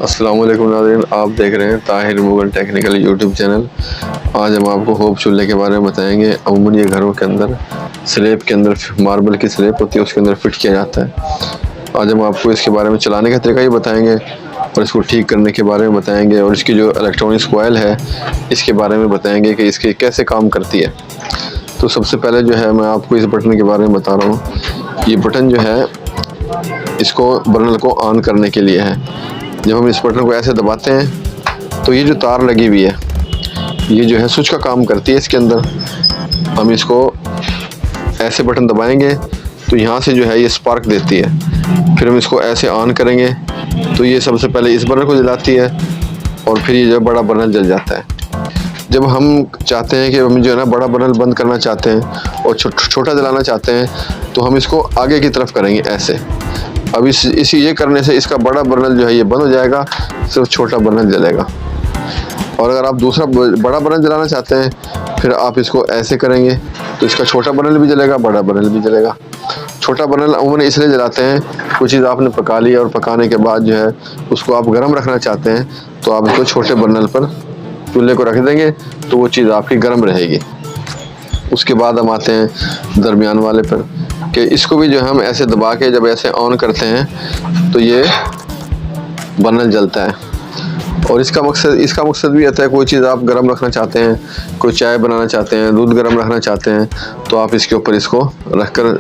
अस्सलाम वालेकुम नाज़रीन, आप देख रहे हैं Tahir Mughal technical YouTube channel. आज हम आपको होप चूल्हे के बारे में बताएंगे। अमूमन ये घरों के अंदर स्लैब के अंदर मार्बल की स्लैब होती है, उसके अंदर फिट किया जाता है। आज हम आपको इसके बारे में चलाने का तरीका ही बताएंगे और इसको ठीक करने के बारे में बताएंगे और इसकी जो इलेक्ट्रॉनिक्स कॉइल है इसके बारे में बताएंगे कि इसकी कैसे काम करती है। तो सबसे पहले जो है मैं आपको इस बटन के बारे में बता रहा हूँ। ये बटन जो है इसको बर्नर को ऑन करने के लिए है। जब हम इस बटन को ऐसे दबाते हैं तो ये जो तार लगी हुई है ये जो है स्विच का काम करती है। इसके अंदर हम इसको ऐसे बटन दबाएंगे तो यहाँ से जो है ये स्पार्क देती है। फिर हम इसको ऐसे ऑन करेंगे तो ये सबसे पहले इस बर्नर को जलाती है और फिर ये जो बड़ा बर्नर जल जाता है। जब हम चाहते हैं कि हम जो है ना बड़ा बर्नर बंद करना चाहते हैं और छोटा जलाना चाहते हैं तो हम इसको आगे की तरफ करेंगे ऐसे। अब इसी ये करने से इसका बड़ा बर्नर जो है ये बंद हो जाएगा, सिर्फ छोटा बर्नर जलेगा। और अगर आप दूसरा बड़ा बर्नर जलाना चाहते हैं फिर आप इसको ऐसे करेंगे तो इसका छोटा बर्नर भी जलेगा, बड़ा बर्नर भी जलेगा। छोटा बर्नर अमूमन इसलिए जलाते हैं, कोई चीज़ आपने पका ली और पकाने के बाद जो है उसको आप गर्म रखना चाहते हैं तो आप इसको छोटे बर्नर पर चूल्हे को रख देंगे तो वो चीज़ आपकी गर्म रहेगी। उसके बाद हम आते हैं दरमियान वाले पर कि इसको भी जो हम ऐसे दबा के जब ऐसे ऑन करते हैं तो ये बर्नर जलता है। और इसका मकसद भी रहता है, कोई चीज़ आप गर्म रखना चाहते हैं, कोई चाय बनाना चाहते हैं, दूध गर्म रखना चाहते हैं तो आप इसके ऊपर इसको रख कर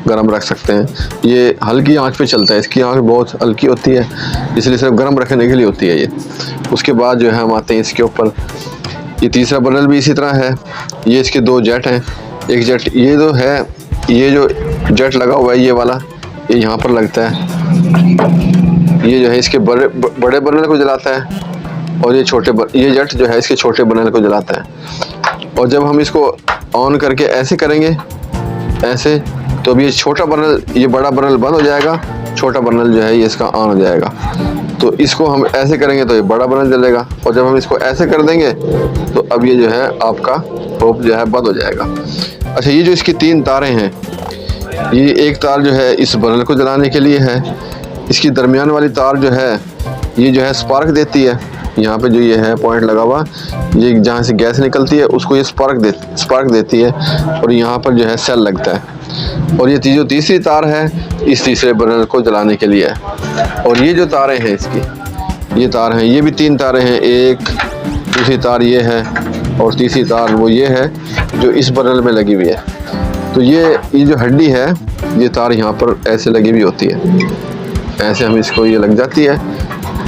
गर्म रख सकते हैं। ये हल्की आंच पे चलता है, इसकी आंच बहुत हल्की होती है इसलिए सिर्फ गर्म रखने के लिए होती है ये। उसके बाद जो है हम आते हैं इसके ऊपर। ये तीसरा बर्नर भी इसी तरह है। ये इसके दो जेट हैं। एक जेट ये जो है, ये जो जेट लगा हुआ है ये वाला, ये यहाँ पर लगता है। ये जो है इसके बड़े बर्नर को जलाता है और ये जेट जो है इसके छोटे बर्नर को जलाता है। और जब हम इसको ऑन करके ऐसे करेंगे ऐसे तो अब ये छोटा बर्नर, ये बड़ा बर्नर बंद हो जाएगा, छोटा बर्नर जो है ये इसका ऑन हो जाएगा। तो इसको हम ऐसे करेंगे तो ये बड़ा बर्नर जलेगा और जब हम इसको ऐसे कर देंगे तो अब ये जो है आपका होप जो है बंद हो जाएगा। अच्छा, ये जो इसकी तीन तारें हैं, ये एक तार जो है इस बर्नर को जलाने के लिए है। इसकी दरमियान वाली तार जो है ये जो है स्पार्क देती है। यहाँ पे जो ये है पॉइंट लगा हुआ, ये जहाँ से गैस निकलती है उसको ये स्पार्क देती है और यहाँ पर जो है सेल लगता है। और ये जो तीसरी तार है इस तीसरे बर्नर को जलाने के लिए है। और ये जो तारें हैं इसकी, ये तार हैं, ये भी तीन तारें हैं। एक दूसरी तार ये है और तीसरी तार वो ये है जो इस बर्नर में लगी हुई है। तो ये जो हड्डी है ये तार यहाँ पर ऐसे लगी हुई होती है, ऐसे हम इसको ये लग जाती है।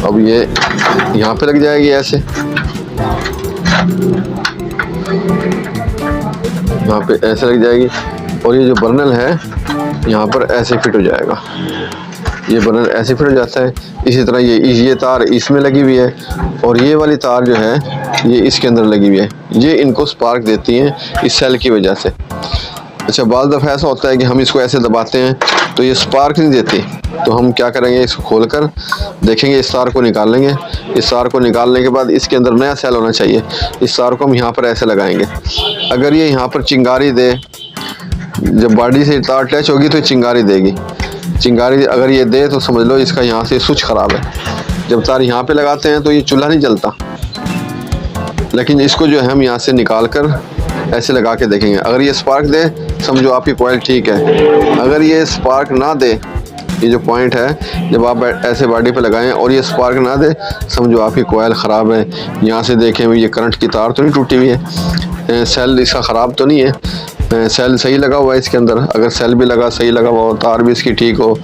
अब ये यहाँ पे लग जाएगी ऐसे, यहाँ पे ऐसे लग जाएगी और ये जो बर्नर है यहाँ पर ऐसे फिट हो जाएगा। ये बर्नर ऐसे फिट हो जाता है। इसी तरह ये तार इसमें लगी हुई है और ये वाली तार जो है ये इसके अंदर लगी हुई है। ये इनको स्पार्क देती हैं इस सेल की वजह से। अच्छा, बाज़ दफ़ा ऐसा होता है कि हम इसको ऐसे दबाते हैं तो ये स्पार्क नहीं देती, तो हम क्या करेंगे, इसको खोलकर देखेंगे, इस तार को निकाल लेंगे। इस तार को निकालने के बाद इसके अंदर नया सेल होना चाहिए। इस तार को हम यहाँ पर ऐसे लगाएंगे। अगर ये यहाँ पर चिंगारी दे, जब बॉडी से तार अटैच होगी तो चिंगारी देगी। चिंगारी अगर ये दे तो समझ लो इसका यहाँ से स्विच ख़राब है। जब तार यहाँ पे लगाते हैं तो ये चूल्हा नहीं जलता, लेकिन इसको जो है हम यहाँ से निकाल कर ऐसे लगा के देखेंगे। अगर ये स्पार्क दे समझो आपकी कॉइल ठीक है। अगर ये स्पार्क ना दे, ये जो पॉइंट है जब आप ऐसे बॉडी पे लगाएं और ये स्पार्क ना दे समझो आपकी कॉइल ख़राब है। यहाँ से देखें ये करंट की तार तो नहीं टूटी हुई है, सेल इसका ख़राब तो नहीं है, सेल सही लगा हुआ है इसके अंदर। अगर सेल भी सही लगा हुआ हो, तार भी इसकी ठीक हो,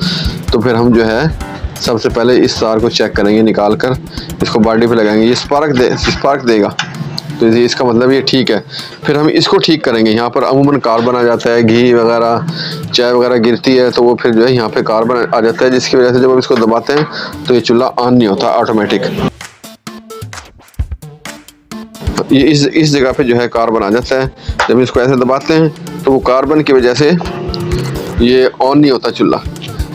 तो फिर हम जो है सबसे पहले इस तार को चेक करेंगे, निकाल कर इसको बॉडी पे लगाएंगे। ये स्पार्क देगा तो इसका मतलब ये ठीक है। फिर हम इसको ठीक करेंगे। यहाँ पर अमूमन कार्बन आ जाता है, घी वगैरह, चाय वगैरह गिरती है तो वो फिर जो है यहाँ पे कार्बन आ जाता है, जिसकी वजह से जब हम इसको दबाते हैं तो ये चूल्हा ऑन नहीं होता ऑटोमेटिक। ये इस जगह पे जो है कार्बन आ जाता है। जब इसको ऐसे दबाते हैं तो वो कार्बन की वजह से ये ऑन नहीं होता चूल्हा।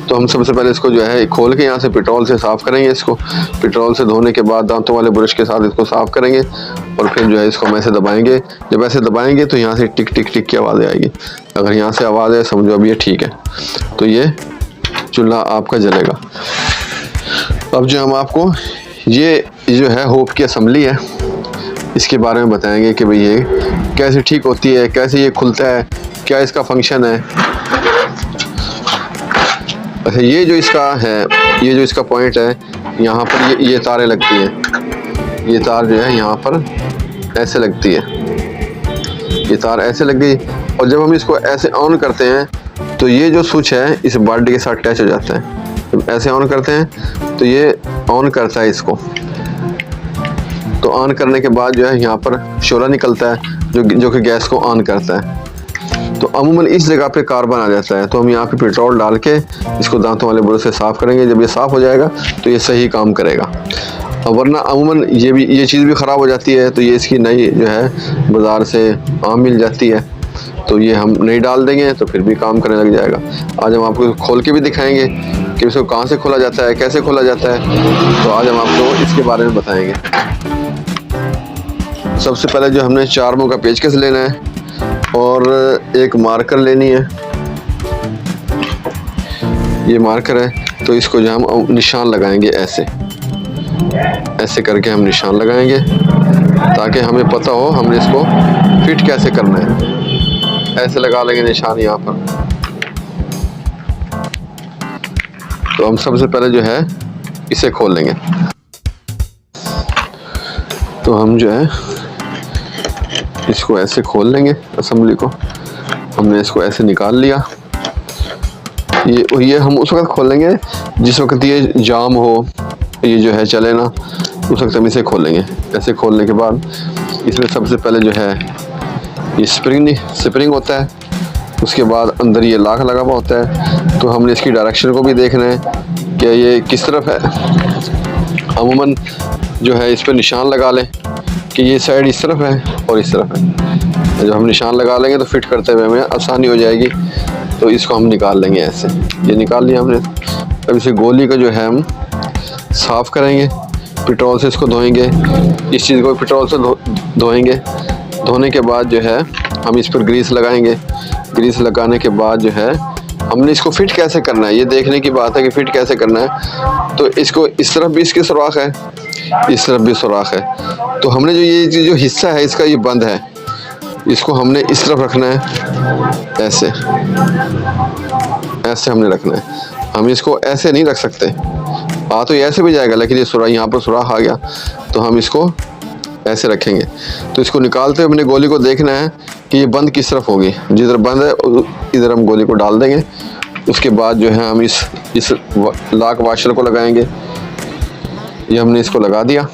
तो हम सबसे पहले इसको जो है खोल के यहाँ से पेट्रोल से साफ़ करेंगे। इसको पेट्रोल से धोने के बाद दांतों वाले ब्रश के साथ इसको साफ़ करेंगे और फिर जो है इसको हम ऐसे दबाएंगे। जब ऐसे दबाएंगे तो यहाँ से टिक टिक टिक की आवाज़ आएगी। अगर यहाँ से आवाज़ आए समझो अब ये ठीक है, तो ये चूल्हा आपका जलेगा। अब जो हम आपको ये जो है होप की असेंबली है, इसके बारे में बताएंगे कि भाई ये कैसे ठीक होती है, कैसे ये खुलता है, क्या इसका फंक्शन है। अच्छा, ये जो इसका है, ये जो इसका पॉइंट है, यहाँ पर ये तारें लगती हैं। ये तार जो है यहाँ पर ऐसे लगती है, ये तार ऐसे लग गई। और जब हम इसको ऐसे ऑन करते हैं तो ये जो स्विच है इस बॉडी के साथ अटैच हो जाता है। जब ऐसे ऑन करते हैं तो ये ऑन करता है इसको। तो ऑन करने के बाद जो है यहाँ पर शोला निकलता है जो कि गैस को ऑन करता है। तो अमूमन इस जगह पे कार्बन आ जाता है, तो हम यहाँ पे पेट्रोल डाल के इसको दांतों वाले ब्रश से साफ़ करेंगे। जब ये साफ़ हो जाएगा तो ये सही काम करेगा। और वरना अमूमन ये चीज़ भी ख़राब हो जाती है, तो ये इसकी नई जो है बाज़ार से आम मिल जाती है, तो ये हम नहीं डाल देंगे तो फिर भी काम करने लग जाएगा। आज हम आपको खोल के भी दिखाएंगे कि इसको कहाँ से खोला जाता है, कैसे खोला जाता है। तो आज हम आपको इसके बारे में बताएंगे। सबसे पहले जो हमने 4 मुंह का पेचकस लेना है और एक मार्कर लेनी है। ये मार्कर है, तो इसको जो हम निशान लगाएंगे ऐसे करके हम निशान लगाएंगे ताकि हमें पता हो हमने इसको फिट कैसे करना है। ऐसे लगा लेंगे निशान यहाँ पर। तो हम सबसे पहले जो है इसे खोल लेंगे। तो हम जो है इसको ऐसे खोल लेंगे असेंबली को। हमने इसको ऐसे निकाल लिया। ये हम उस वक्त खोलेंगे जिस वक्त ये जाम हो, ये जो है चले ना, उस वक्त हम इसे खोलेंगे। ऐसे खोलने के बाद इसमें सबसे पहले जो है ये स्प्रिंग होता है। उसके बाद अंदर ये लाख लगा हुआ होता है। तो हमने इसकी डायरेक्शन को भी देखना है कि ये किस तरफ है। अमूमन जो है इस पर निशान लगा लें कि ये साइड इस तरफ है और इस तरफ है। जब हम निशान लगा लेंगे तो फिट करते हुए हमें आसानी हो जाएगी। तो इसको हम निकाल लेंगे ऐसे। ये निकाल लिया हमने। अब इसे गोली का जो है हम साफ़ करेंगे, पेट्रोल से इसको धोएंगे। इस चीज़ को पेट्रोल से धोएंगे। धोने के बाद जो है हम इस पर ग्रीस लगाएंगे। ग्रीस लगाने के बाद जो है हमने इसको फिट कैसे करना है, ये देखने की बात है कि फिट कैसे करना है। तो इसको इस तरफ भी इसकी सुराख है, इस तरफ भी सुराख है। तो हमने जो हिस्सा है इसका ये बंद है, इसको हमने इस तरफ रखना है। ऐसे हमने रखना है। हम इसको ऐसे नहीं रख सकते। तो ये ऐसे भी जाएगा, लेकिन ये सुराख, यहाँ पर सुराख आ गया, तो हम इसको ऐसे रखेंगे। तो इसको निकालते हुए अपने गोली को देखना है कि ये बंद किस तरफ होगी। जिधर बंद है इधर हम गोली को डाल देंगे। उसके बाद जो है हम इस लॉक वाशर को लगाएंगे। ये हमने इसको लगा दिया।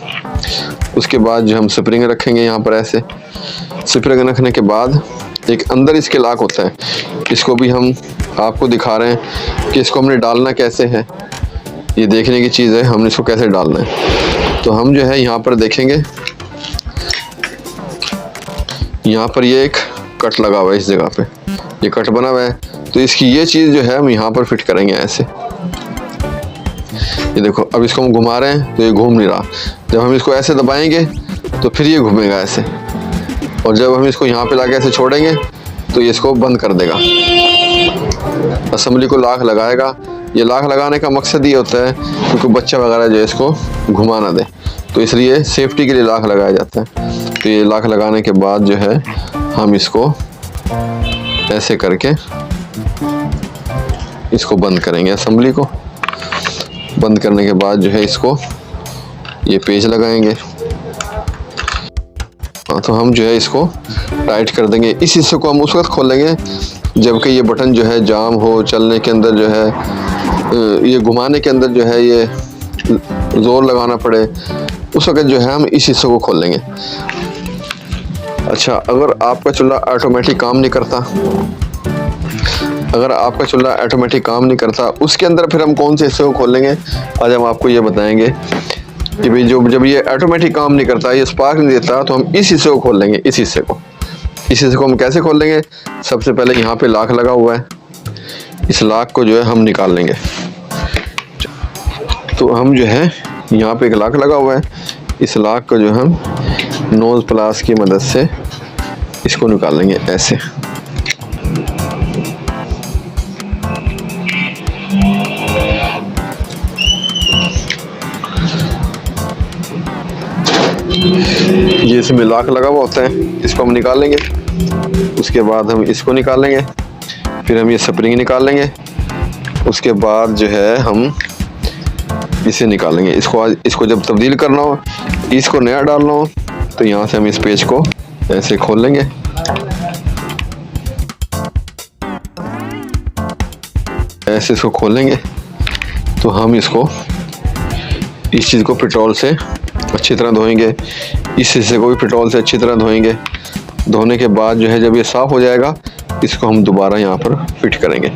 उसके बाद जो हम स्प्रिंग रखेंगे यहाँ पर ऐसे। स्प्रिंग रखने के बाद एक अंदर इसके लॉक होता है, इसको भी हम आपको दिखा रहे हैं कि इसको हमने डालना कैसे है। ये देखने की चीज़ है, हमने इसको कैसे डालना है। तो हम जो है यहाँ पर देखेंगे, यहाँ पर ये एक कट लगा हुआ है। इस जगह पे ये कट बना हुआ है, तो इसकी ये चीज़ जो है हम यहाँ पर फिट करेंगे ऐसे। ये देखो, अब इसको हम घुमा रहे हैं तो ये घूम नहीं रहा। जब हम इसको ऐसे दबाएंगे तो फिर ये घूमेगा ऐसे, और जब हम इसको यहाँ पे लाके ऐसे छोड़ेंगे तो ये इसको बंद कर देगा। असेंबली को लाख लगाएगा। ये लाख लगाने का मकसद ये होता है क्योंकि बच्चा वगैरह जो है इसको घुमा ना दे, तो इसलिए सेफ्टी के लिए लाख लगाया जाता है। तो ये लाख लगाने के बाद जो है हम इसको ऐसे करके इसको बंद करेंगे। असेंबली को बंद करने के बाद जो है इसको ये पेज लगाएंगे। तो हम जो है इसको टाइट कर देंगे। इस हिस्से को हम उस वक्त खोलेंगे जबकि ये बटन जो है जाम हो, चलने के अंदर जो है ये घुमाने के अंदर जो है ये ज़ोर लगाना पड़े, उस वक्त जो है हम इस हिस्से को खोल लेंगे। अच्छा, अगर आपका चूल्हा ऑटोमेटिक काम नहीं करता, उसके अंदर फिर हम कौन से हिस्से को खोलेंगे, आज हम आपको ये बताएंगे कि भाई जब ये ऑटोमेटिक काम नहीं करता, ये स्पार्क नहीं देता, तो हम इस हिस्से को खोल लेंगे। इस हिस्से को हम कैसे खोल लेंगे? सबसे पहले यहाँ पे लॉक लगा हुआ है, इस लॉक को जो है हम निकाल लेंगे। तो हम जो है यहाँ पे एक लॉक लगा हुआ है, इस लॉक को जो हम नोज प्लास की मदद से इसको निकाल लेंगे ऐसे। ये इसमें लॉक लगा हुआ होता है, इसको हम निकाल लेंगे। उसके बाद हम इसको निकालेंगे, फिर हम ये स्प्रिंग निकाल लेंगे। उसके बाद जो है हम इसे निकालेंगे। इसको जब तब्दील करना हो, इसको नया डालना हो, तो यहाँ से हम इस पेज को ऐसे खोल लेंगे। ऐसे इसको खोलेंगे तो हम इसको इस चीज़ को पेट्रोल से अच्छी तरह धोएंगे। इस हिस्से को भी पेट्रोल से अच्छी तरह धोएंगे। धोने के बाद जो है जब ये साफ़ हो जाएगा, इसको हम दोबारा यहाँ पर फिट करेंगे।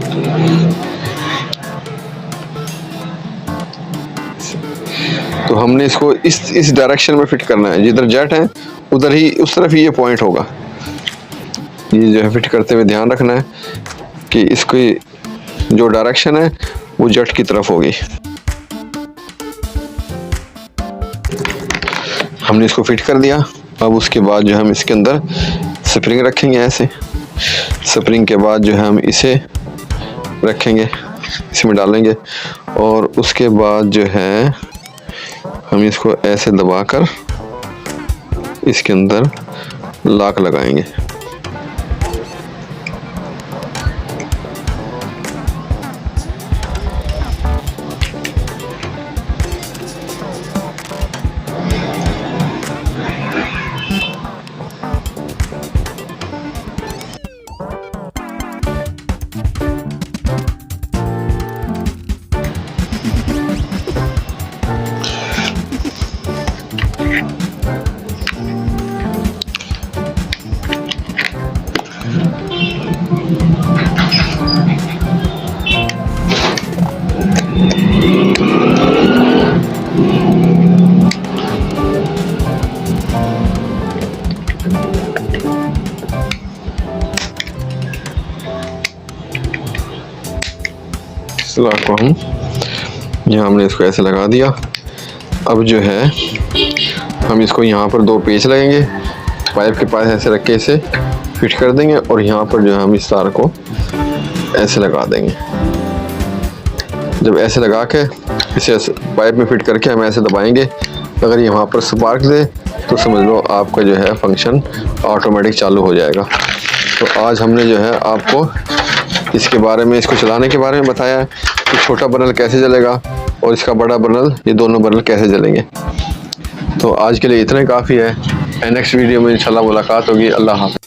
तो हमने इसको इस डायरेक्शन में फिट करना है। जिधर जेट है उधर ही, उस तरफ ही ये पॉइंट होगा। ये जो है फिट करते हुए ध्यान रखना है कि इसकी जो डायरेक्शन है वो जेट की तरफ होगी। हमने इसको फिट कर दिया। अब उसके बाद जो हम इसके अंदर स्प्रिंग रखेंगे। ऐसे स्प्रिंग के बाद जो है हम इसे रखेंगे, इसमें डालेंगे, और उसके बाद जो है हम इसको ऐसे दबाकर इसके अंदर लॉक लगाएंगे। लॉक को हमने इसको ऐसे लगा दिया। अब जो है हम इसको यहाँ पर 2 पेच लगेंगे, पाइप के पास ऐसे रख के इसे फिट कर देंगे, और यहाँ पर जो है हम इस तार को ऐसे लगा देंगे। जब ऐसे लगा के इसे पाइप में फिट करके हम ऐसे दबाएंगे, अगर ये वहाँ पर स्पार्क दे तो समझ लो आपका जो है फंक्शन ऑटोमेटिक चालू हो जाएगा। तो आज हमने जो है आपको इसके बारे में, इसको चलाने के बारे में बताया है कि छोटा बर्नल कैसे जलेगा और इसका बड़ा बर्नल, ये दोनों बर्नल कैसे जलेंगे। तो आज के लिए इतना ही काफ़ी है। नेक्स्ट वीडियो में इंशाल्लाह मुलाकात होगी। अल्लाह हाफ़िज़।